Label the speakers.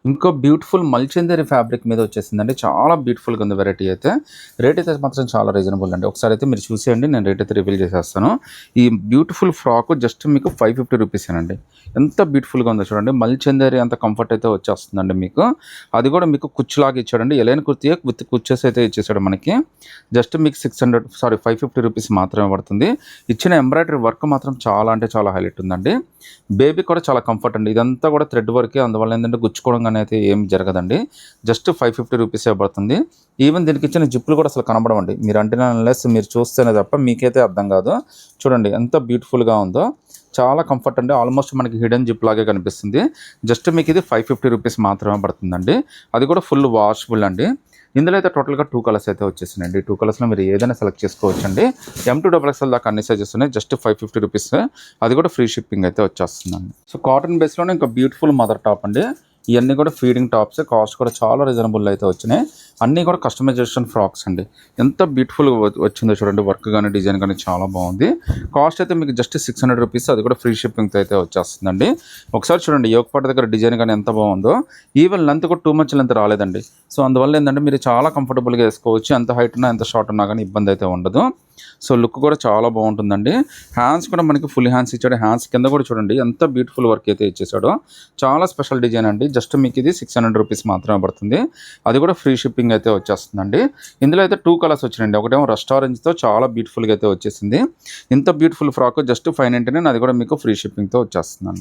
Speaker 1: ఇంకో beautiful మల్చందేరి fabric మీద వచ్చేసిందండి. చాలా బ్యూటిఫుల్‌గా ఉంది వెరైటీ అయితే. రేట్ అయితే మాత్రం చాలా రీజనబుల్ అండి. ఒకసారి అయితే మీరు చూసేయండి. నేను రేట్ అయితే రివీల్ చేసేస్తాను. ఈ బ్యూటిఫుల్ ఫ్రాక్ జస్ట్ మీకు 550 రూపీసేనండి. ఎంత బ్యూటిఫుల్‌గా ఉందో చూడండి. మల్చందేరి అంత కంఫర్ట్ అయితే వచ్చేస్తుందండి మీకు. అది కూడా మీకు కుచ్చులాగా ఇచ్చాడండి. ఎలైన్ కుర్తీయే విత్ కుచ్చెస్ అయితే ఇచ్చేసాడు మనకి. జస్ట్ మీకు 550 రూపీస్ మాత్రమే పడుతుంది. ఇచ్చిన ఎంబ్రాయిడరీ వర్క్ మాత్రం చాలా అంటే చాలా హైలైట్ ఉందండి. బేబీ కూడా చాలా కంఫర్ట్ అండి. ఇదంతా కూడా థ్రెడ్ వర్కే, అందువల్ల ఏంటంటే గుచ్చుకోవడం అయితే ఏం జరగదండి. జస్ట్ 550 రూపీసే పడుతుంది. ఈవెన్ దీనికి ఇచ్చిన జిప్పులు కూడా అసలు కనబడవండి. మీరు అంటే అన్లెస్ మీరు చూస్తేనే తప్ప మీకైతే అర్థం కాదు. చూడండి ఎంత బ్యూటిఫుల్‌గా ఉందో. చాలా కంఫర్ట్ అండి. ఆల్మోస్ట్ మనకి హిడెన్ జిప్ లాగే కనిపిస్తుంది. జస్ట్ మీకు ఇది 550 రూపీస్ మాత్రమే పడుతుందండి. అది కూడా ఫుల్ వాషబుల్ అండి. ఇందులో అయితే టోటల్‌గా 2 కలర్స్ అయితే వచ్చేసినాయండి. 2 కలర్స్‌లో మీరు ఏదైనా సెలెక్ట్ చేసుకోవచ్చండి. M2XXL దాకా అన్ని సైజెస్ ఉన్నాయి. Just 550 rupees. అది కూడా ఫ్రీ షిప్పింగ్ అయితే వచ్చేస్తుందండి. సో కాటన్ బేస్‌లోనే ఇంకా బ్యూటిఫుల్ మదర్ టాప్ అండి. ఇవన్నీ కూడా ఫీడింగ్ టాప్స్. కాస్ట్ కూడా చాలా రీజనబుల్ అయితే వచ్చినాయి. అన్నీ కూడా కస్టమైజేషన్ ఫ్రాక్స్ అండి. ఎంత బ్యూటిఫుల్‌గా వచ్చిందో చూడండి. వర్క్ కానీ డిజైన్ కానీ చాలా బాగుంది. కాస్ట్ అయితే మీకు జస్ట్ 600 రూపీస్. అది కూడా ఫ్రీ షిప్పింగ్తో అయితే వచ్చేస్తుందండి. ఒకసారి చూడండి యోక్ పార్ట్ దగ్గర డిజైన్ కానీ ఎంత బాగుందో. ఈవెన్ లెంత్ కూడా టూ మచ్ లెంత్ రాలేదండి. సో అందువల్ల ఏంటంటే మీరు చాలా కంఫర్టబుల్గా వేసుకోవచ్చు. ఎంత హైట్ ఉన్నా ఎంత షార్ట్ ఉన్నా కానీ ఇబ్బంది అయితే ఉండదు. సో లుక్ కూడా చాలా బాగుంటుందండి. హ్యాండ్స్ కూడా మనకి ఫుల్ హ్యాండ్స్ ఇచ్చాడు. హ్యాండ్స్ కింద కూడా చూడండి ఎంత బ్యూటిఫుల్ వర్క్ అయితే ఇచ్చేసాడో. చాలా స్పెషల్ డిజైన్ అండి. జస్ట్ మీకు ఇది 600 రూపీస్ మాత్రమే పడుతుంది. అది కూడా ఫ్రీ షిప్పింగ్ అయితే వచ్చేస్తుందండి. ఇందులో అయితే 2 కలర్స్ వచ్చినాయండి. ఒకటేమో రస్ట్ ఆరెంజ్తో చాలా బ్యూటిఫుల్గా అయితే వచ్చేసింది. ఇంత బ్యూటిఫుల్ ఫ్రాక్ జస్ట్ 599. అది కూడా మీకు ఫ్రీ షిప్పింగ్తో వచ్చేస్తుందండి.